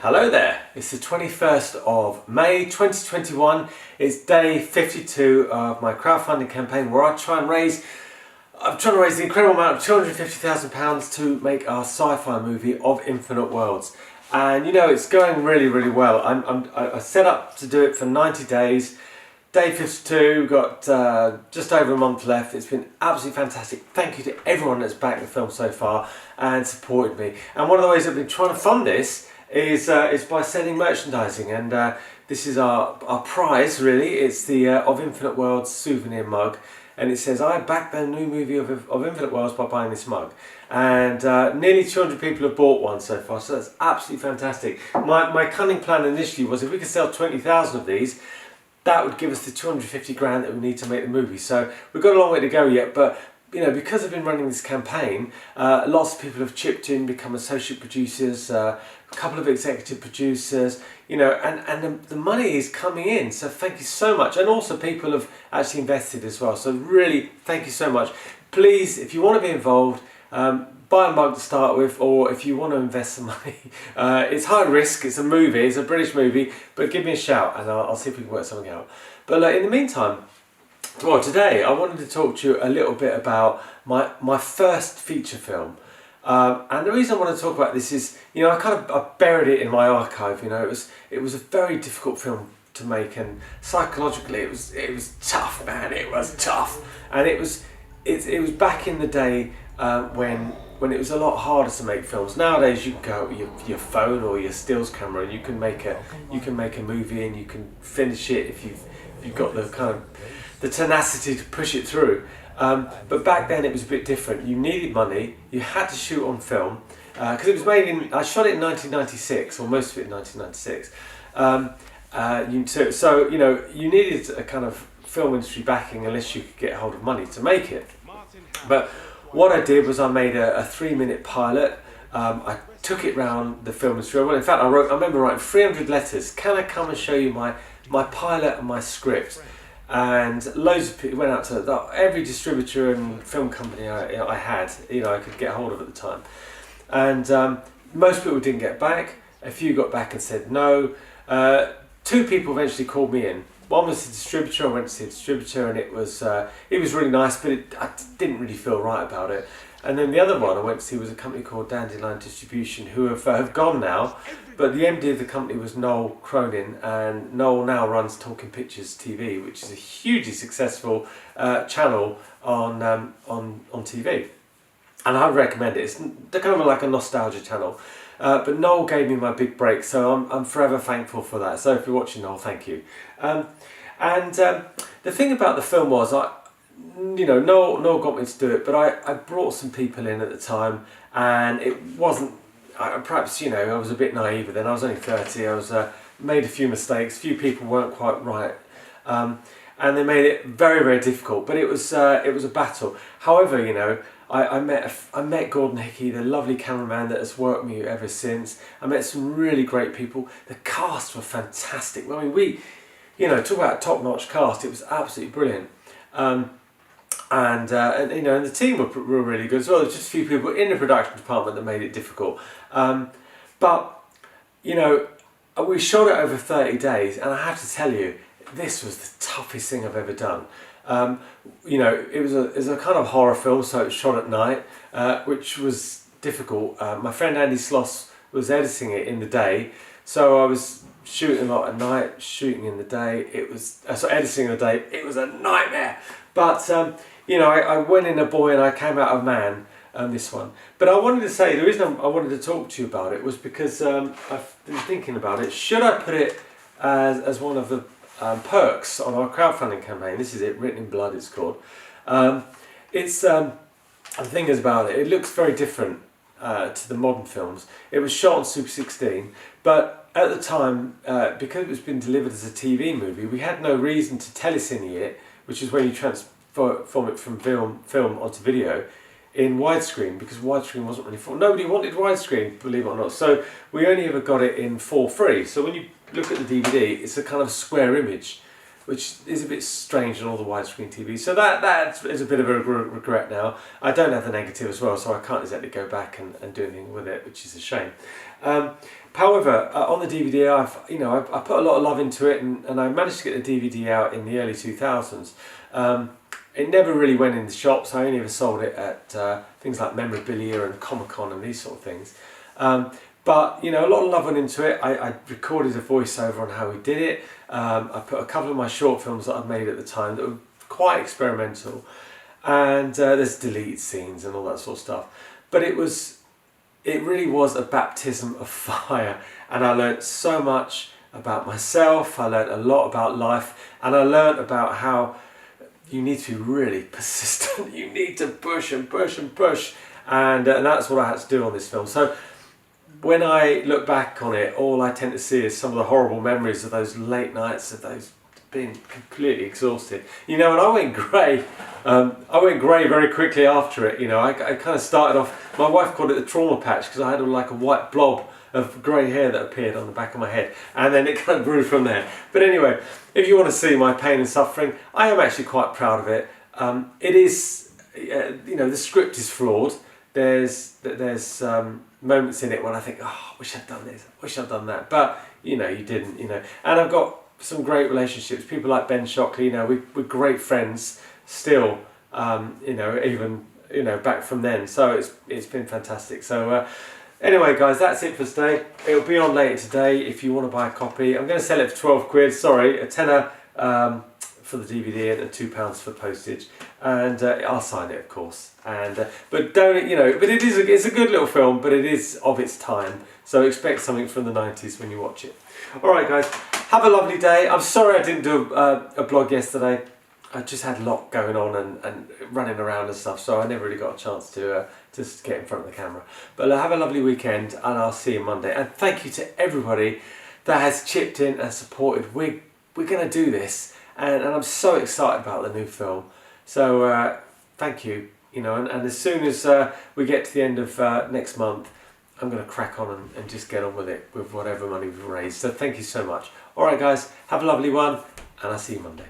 Hello there, it's the 21st of May 2021. It's day 52 of my crowdfunding campaign where I'm trying to raise the incredible amount of £250,000 to make our sci-fi movie of Infinite Worlds. And you know, it's going really well. I set up to do it for 90 days. Day 52, we've got just over a month left. It's been absolutely fantastic. Thank you to everyone that's backed the film so far and supported me. And one of the ways I've been trying to fund this is by selling merchandising, and this is our prize really. It's the of Infinite Worlds souvenir mug, and it says I backed the new movie of Infinite Worlds by buying this mug, and nearly 200 people have bought one so far, so that's absolutely fantastic. My cunning plan initially was if we could sell 20,000 of these, that would give us the 250 grand that we need to make the movie. So we've got a long way to go yet, but you know, because I've been running this campaign, lots of people have chipped in, become associate producers, a couple of executive producers, you know, and the money is coming in, so thank you so much. And also people have actually invested as well, so really thank you so much. Please, if you want to be involved, buy a mug to start with, or if you want to invest some money, it's high risk, it's a movie, it's a British movie, but give me a shout and I'll see if we can work something out. But in the meantime, well, today I wanted to talk to you a little bit about my first feature film. And the reason I want to talk about this is, you know, I buried it in my archive. You know, it was a very difficult film to make, and psychologically it was tough, man. It was tough, and it was back in the day when it was a lot harder to make films. Nowadays you can go with your phone or your stills camera and you can make a movie, and you can finish it if you've got the kind of the tenacity to push it through. But back then it was a bit different. You needed money, you had to shoot on film, because it was made I shot it in 1996, or most of it in 1996. So you know, you needed a kind of film industry backing unless you could get hold of money to make it. But what I did was I made a 3-minute pilot. I took it round the film industry. Well, in fact, I remember writing 300 letters. Can I come and show you my pilot and my script? And loads of people went out to every distributor and film company I had, you know, I could get hold of at the time. And most people didn't get back. A few got back and said no. 2 people eventually called me in. One was the distributor. I went to see the distributor, and it was really nice, but I didn't really feel right about it. And then the other one I went to see was a company called Dandelion Distribution, who have gone now. But the MD of the company was Noel Cronin, and Noel now runs Talking Pictures TV, which is a hugely successful channel on TV. And I recommend it. It's kind of like a nostalgia channel. But Noel gave me my big break, so I'm forever thankful for that. So if you're watching, Noel, thank you. The thing about the film was, Noel got me to do it, but I brought some people in at the time, and it wasn't. Perhaps, you know, I was a bit naive then. I was only 30. I was made a few mistakes. Few people weren't quite right, and they made it very difficult. But it was a battle. However, you know, I met Gordon Hickey, the lovely cameraman that has worked with me ever since. I met some really great people. The cast were fantastic. I mean, you know, talk about a top-notch cast. It was absolutely brilliant. And you know, and the team were really good as well. There's just a few people in the production department that made it difficult. But you know, we shot it over 30 days, and I have to tell you, this was the toughest thing I've ever done. You know, it was a kind of horror film, so it was shot at night, which was difficult. My friend Andy Sloss was editing it in the day, so I was shooting a lot at night, shooting in the day. It was editing in the day. It was a nightmare. But you know, I went in a boy and I came out a man. This one. But I wanted to say, the reason I wanted to talk to you about it was because I've been thinking about it. Should I put it as one of the perks on our crowdfunding campaign? This is it, Written in Blood it's called. The thing is about it looks very different to the modern films. It was shot on Super 16, but at the time, because it was been delivered as a TV movie, we had no reason to telecine it, which is when you transform it from film onto video, in widescreen, because widescreen wasn't really full. Nobody wanted widescreen, believe it or not. So we only ever got it in 4:3. So when you look at the DVD, it's a kind of square image, which is a bit strange on all the widescreen TV. So that is a bit of a regret now. I don't have the negative as well, so I can't exactly go back and do anything with it, which is a shame. However, on the DVD, I put a lot of love into it, and I managed to get the DVD out in the early 2000s. It never really went in the shops. I only ever sold it at things like Memorabilia and Comic-Con and these sort of things. But a lot of love went into it. I recorded a voiceover on how we did it. I put a couple of my short films that I'd made at the time that were quite experimental, and there's deleted scenes and all that sort of stuff. But it really was a baptism of fire, and I learnt so much about myself. I learnt a lot about life, and I learnt about how you need to be really persistent. You need to push and push and push, and that's what I had to do on this film. So when I look back on it, all I tend to see is some of the horrible memories of those late nights, of those being completely exhausted. And I went grey. I went grey very quickly after it. I kind of started off, my wife called it the trauma patch, because I had like a white blob of grey hair that appeared on the back of my head, and then it kind of grew from there. But anyway, if you want to see my pain and suffering, I am actually quite proud of it. It is, the script is flawed. There's moments in it when I think, oh, I wish I'd done this, I wish I'd done that, but you didn't. And I've got some great relationships. People like Ben Shockley, we're great friends still. Even back from then. So it's been fantastic. So anyway, guys, that's it for today. It'll be on later today if you want to buy a copy. I'm going to sell it for 12 quid. Sorry, a tenner for the DVD and £2 for postage, and I'll sign it, of course. And but don't but it's a good little film, but it is of its time. So expect something from the 90s when you watch it. All right, guys, have a lovely day. I'm sorry I didn't do a blog yesterday. I just had a lot going on and running around and stuff, so I never really got a chance to just get in front of the camera. But have a lovely weekend, and I'll see you Monday. And thank you to everybody that has chipped in and supported. We're going to do this, and I'm so excited about the new film. So thank you. And as soon as we get to the end of next month, I'm going to crack on and just get on with it with whatever money we've raised. So thank you so much. All right, guys, have a lovely one, and I'll see you Monday.